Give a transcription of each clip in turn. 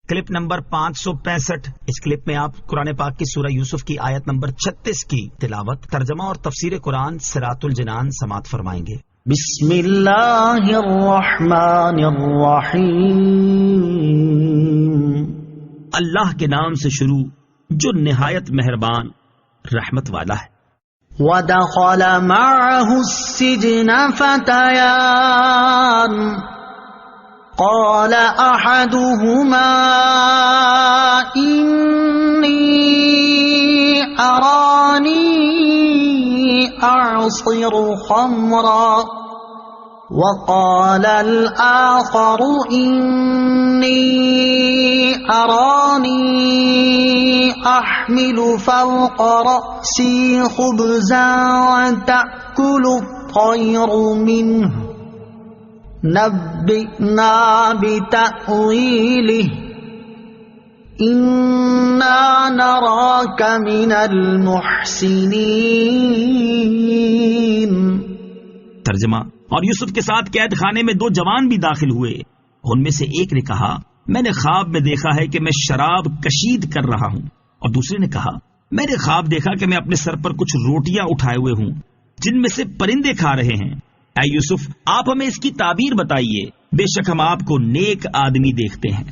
Clip number 565۔ اس clip میں آپ قرآن پاک کی سورہ یوسف کی آیت نمبر 36 کی تلاوت، ترجمہ اور تفسیر قرآن صراط الجنان سماعت فرمائیں گے۔ بسم اللہ الرحمن الرحیم۔ اللہ کے نام سے شروع جو نہایت مہربان رحمت والا ہے۔ وَدَخَلَ مَعَهُ السِّجْنَ فَتَيَانِ قَالَ أَحَدُهُمَا إِنِّي أَرَانِي أَعْصِرُ خَمْرًا وَقَالَ الْآخَرُ إِنِّي أَرَانِي أَحْمِلُ فَوْقَ رَأْسِي خُبْزًا تَأْكُلُ الطَّيْرُ مِنْهُ نَبِّئْنَا بِتَأْوِيلِهِ إِنَّا نَرَاكَ مِنَ الْمُحْسِنِينَ۔ ترجمہ۔ اور یوسف کے ساتھ قید خانے میں 2 جوان بھی داخل ہوئے۔ ان میں سے ایک نے کہا میں نے خواب میں دیکھا ہے کہ میں شراب کشید کر رہا ہوں، اور دوسرے نے کہا میں نے خواب دیکھا کہ میں اپنے سر پر کچھ روٹیاں اٹھائے ہوئے ہوں جن میں سے پرندے کھا رہے ہیں۔ اے یوسف آپ ہمیں اس کی تعبیر بتائیے، بے شک ہم آپ کو نیک آدمی دیکھتے ہیں۔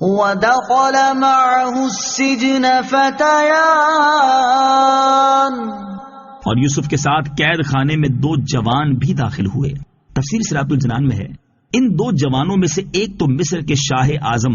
وَدَخَلَ مَعَهُ السِّجْنَ فَتَيَانِ اور یوسف کے ساتھ قید خانے میں 2 جوان بھی داخل ہوئے۔ تفسیر صراط الجنان میں ہے ان 2 جوانوں میں سے ایک تو مصر کے شاہ اعظم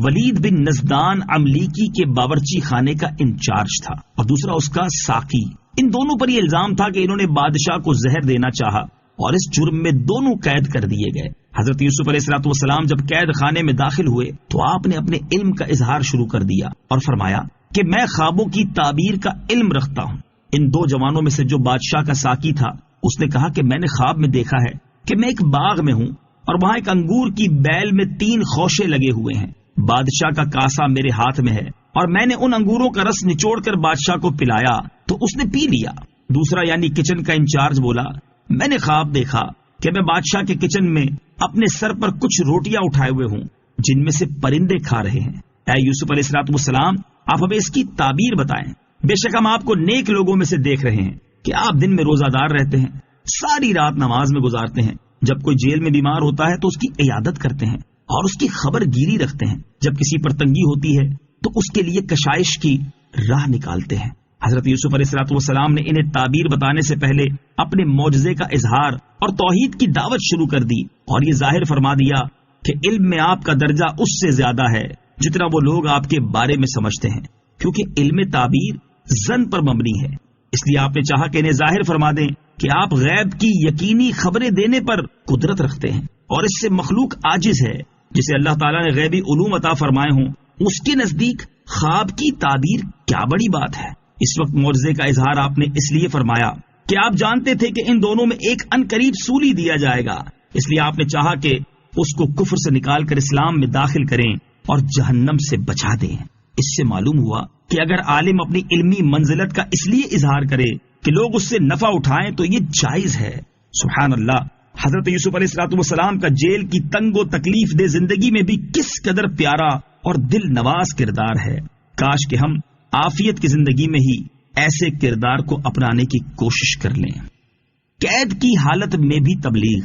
ولید بن نزدان عملیکی کے باورچی خانے کا انچارج تھا، اور دوسرا اس کا ساقی۔ ان دونوں پر یہ الزام تھا کہ انہوں نے بادشاہ کو زہر دینا چاہا، اور اس جرم میں دونوں قید کر دیے گئے۔ حضرت یوسف علیہ السلام جب قید خانے میں داخل ہوئے تو آپ نے اپنے علم کا اظہار شروع کر دیا اور فرمایا کہ میں خوابوں کی تعبیر کا علم رکھتا ہوں۔ ان 2 جوانوں میں سے جو بادشاہ کا ساقی تھا اس نے کہا کہ میں نے خواب میں دیکھا ہے کہ میں ایک باغ میں ہوں اور وہاں ایک انگور کی بیل میں 3 خوشے لگے ہوئے ہیں۔ بادشاہ کا کاسا میرے ہاتھ میں ہے اور میں نے ان انگوروں کا رس نچوڑ کر بادشاہ کو پلایا تو اس نے پی لیا۔ دوسرا یعنی کچن کا انچارج بولا میں نے خواب دیکھا کہ میں بادشاہ کے کچن میں اپنے سر پر کچھ روٹیاں اٹھائے ہوئے ہوں جن میں سے پرندے کھا رہے ہیں۔ اے یوسف علیہ السلام آپ ہمیں اس کی تعبیر بتائیں، بے شک ہم آپ کو نیک لوگوں میں سے دیکھ رہے ہیں کہ آپ دن میں روزہ دار رہتے ہیں، ساری رات نماز میں گزارتے ہیں، جب کوئی جیل میں بیمار ہوتا ہے تو اس کی عیادت کرتے ہیں اور اس کی خبر گیری رکھتے ہیں، جب کسی پر تنگی ہوتی ہے تو اس کے لیے کشائش کی راہ نکالتے ہیں۔ حضرت یوسف علیہ السلام نے انہیں تعبیر بتانے سے پہلے اپنے معجزے کا اظہار اور توحید کی دعوت شروع کر دی، اور یہ ظاہر فرما دیا کہ علم میں آپ کا درجہ اس سے زیادہ ہے جتنا وہ لوگ آپ کے بارے میں سمجھتے ہیں، کیونکہ علم تعبیر ظن پر مبنی ہے۔ اس لیے آپ نے چاہا کہ انہیں ظاہر فرما دیں کہ آپ غیب کی یقینی خبریں دینے پر قدرت رکھتے ہیں، اور اس سے مخلوق عاجز ہے۔ جسے اللہ تعالیٰ نے غیبی علوم عطا فرمائے ہوں اس کے نزدیک خواب کی تعبیر کیا بڑی بات ہے۔ اس وقت معجزے کا اظہار آپ نے اس لیے فرمایا کہ آپ جانتے تھے کہ ان دونوں میں ایک عنقریب سولی دیا جائے گا، اس لیے آپ نے چاہا کہ اس کو کفر سے نکال کر اسلام میں داخل کریں اور جہنم سے بچا دیں۔ اس سے معلوم ہوا کہ اگر عالم اپنی علمی منزلت کا اس لیے اظہار کرے کہ لوگ اس سے نفع اٹھائیں تو یہ جائز ہے۔ سبحان اللہ، حضرت یوسف علیہ السلام کا جیل کی تنگ و تکلیف دہ زندگی میں بھی کس قدر پیارا اور دل نواز کردار ہے۔ کاش کہ ہم عافیت کی زندگی میں ہی ایسے کردار کو اپنانے کی کوشش کر لیں۔ قید کی حالت میں بھی تبلیغ۔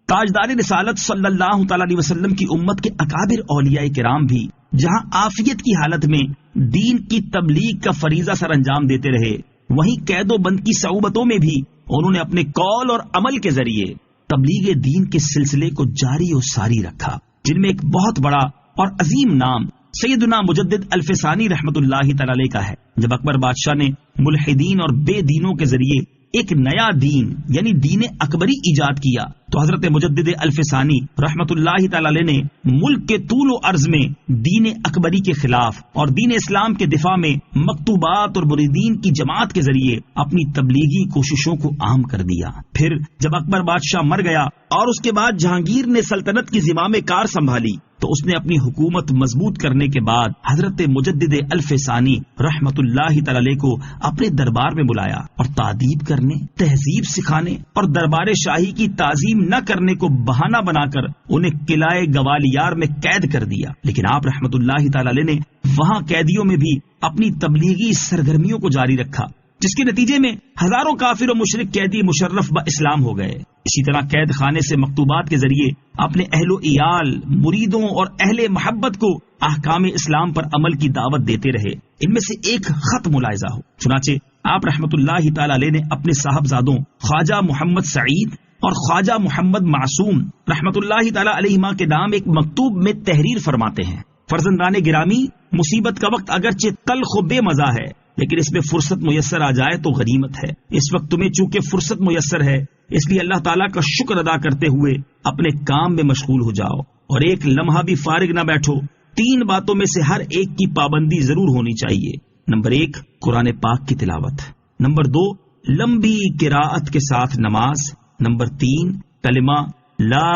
تاجدار رسالت صلی اللہ تعالی علیہ وسلم کی امت کے اکابر اولیاء کرام بھی جہاں عافیت کی حالت میں دین کی تبلیغ کا فریضہ سر انجام دیتے رہے، وہیں قید و بند کی صعوبتوں میں بھی انہوں نے اپنے قول اور عمل کے ذریعے تبلیغ دین کے سلسلے کو جاری و ساری رکھا، جن میں ایک بہت بڑا اور عظیم نام سیدنا مجدد الفسانی رحمت اللہ تعالی علیہ کا ہے۔ جب اکبر بادشاہ نے ملحدین اور بے دینوں کے ذریعے ایک نیا دین یعنی دین اکبری ایجاد کیا تو حضرت مجدد الفسانی رحمت اللہ تعالی علیہ نے ملک کے طول و عرض میں دین اکبری کے خلاف اور دین اسلام کے دفاع میں مکتوبات اور مریدین کی جماعت کے ذریعے اپنی تبلیغی کوششوں کو عام کر دیا۔ پھر جب اکبر بادشاہ مر گیا اور اس کے بعد جہانگیر نے سلطنت کی زمام کار سنبھالی تو اس نے اپنی حکومت مضبوط کرنے کے بعد حضرت مجدد الفسانی رحمت اللہ تعالی علیہ کو اپنے دربار میں بلایا اور تادیب کرنے، تہذیب سکھانے اور دربار شاہی کی تعظیم تسلیم نہ کرنے کو بہانہ بنا کر انہیں قلعہ گوالیار میں قید کر دیا، لیکن آپ رحمت اللہ تعالی علیہ نے وہاں قیدیوں میں بھی اپنی تبلیغی سرگرمیوں کو جاری رکھا، جس کے نتیجے میں ہزاروں کافر و مشرک قیدی مشرف با اسلام ہو گئے۔ اسی طرح قید خانے سے مکتوبات کے ذریعے اپنے اہل و عیال، مریدوں اور اہل محبت کو احکام اسلام پر عمل کی دعوت دیتے رہے۔ ان میں سے ایک خط ملاحظہ ہو، چنانچہ آپ رحمت اللہ تعالی علیہ نے اپنے صاحبزادوں خواجہ محمد سعید اور خواجہ محمد معصوم رحمت اللہ تعالی علیہما کے نام ایک مکتوب میں تحریر فرماتے ہیں: فرزندان گرامی، مصیبت کا وقت اگرچہ تلخ و بے مزہ ہے، لیکن اس میں فرصت میسر آ جائے تو غنیمت ہے۔ اس وقت تمہیں چونکہ فرصت میسر ہے، اس لیے اللہ تعالیٰ کا شکر ادا کرتے ہوئے اپنے کام میں مشغول ہو جاؤ، اور ایک لمحہ بھی فارغ نہ بیٹھو۔ 3 باتوں میں سے ہر ایک کی پابندی ضرور ہونی چاہیے۔ نمبر 1، قرآن پاک کی تلاوت۔ نمبر 2، لمبی قراءت کے ساتھ نماز۔ نمبر 3، کلمہ لا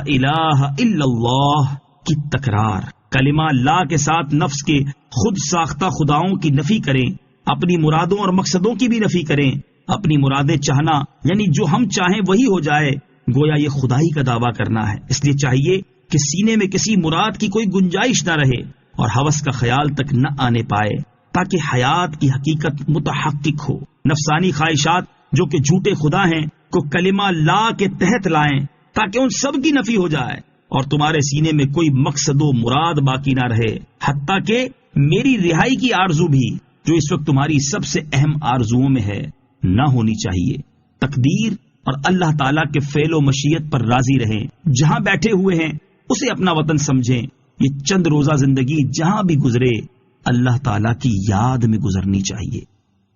الہ الا اللہ کی تکرار۔ کلمہ لا کے ساتھ نفس کے خود ساختہ خداؤں کی نفی کریں، اپنی مرادوں اور مقصدوں کی بھی نفی کریں۔ اپنی مرادیں چاہنا یعنی جو ہم چاہیں وہی ہو جائے، گویا یہ خدائی کا دعویٰ کرنا ہے۔ اس لیے چاہیے کہ سینے میں کسی مراد کی کوئی گنجائش نہ رہے اور ہوس کا خیال تک نہ آنے پائے، تاکہ حیات کی حقیقت متحقق ہو۔ نفسانی خواہشات جو کہ جھوٹے خدا ہیں کو کلمہ لا کے تحت لائیں، تاکہ ان سب کی نفی ہو جائے اور تمہارے سینے میں کوئی مقصد و مراد باقی نہ رہے، حتیٰ کہ میری رہائی کی آرزو بھی، جو اس وقت تمہاری سب سے اہم آرزوؤں میں ہے، نہ ہونی چاہیے۔ تقدیر اور اللہ تعالیٰ کے فعل و مشیت پر راضی رہیں۔ جہاں بیٹھے ہوئے ہیں اسے اپنا وطن سمجھیں۔ یہ چند روزہ زندگی جہاں بھی گزرے اللہ تعالیٰ کی یاد میں گزرنی چاہیے۔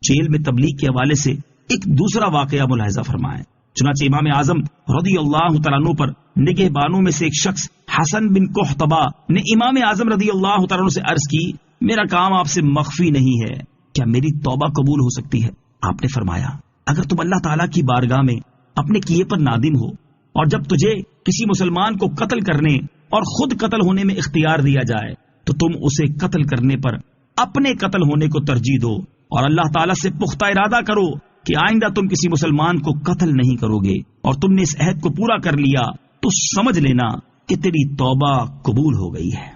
جیل میں تبلیغ کے حوالے سے ایک دوسرا واقعہ ملاحظہ فرمائیں۔ چنانچہ امام اعظم رضی اللہ تعالیٰ عنہ پر نگہبانوں میں سے ایک شخص حسن بن قحطبہ نے امام اعظم رضی اللہ تعالیٰ عنہ سے عرض کی: میرا کام آپ سے مخفی نہیں ہے، کیا میری توبہ قبول ہو سکتی ہے؟ آپ نے فرمایا: اگر تم اللہ تعالیٰ کی بارگاہ میں اپنے کیے پر نادم ہو، اور جب تجھے کسی مسلمان کو قتل کرنے اور خود قتل ہونے میں اختیار دیا جائے تو تم اسے قتل کرنے پر اپنے قتل ہونے کو ترجیح دو، اور اللہ تعالیٰ سے پختہ ارادہ کرو کہ آئندہ تم کسی مسلمان کو قتل نہیں کرو گے، اور تم نے اس عہد کو پورا کر لیا، تو سمجھ لینا کہ تیری توبہ قبول ہو گئی ہے۔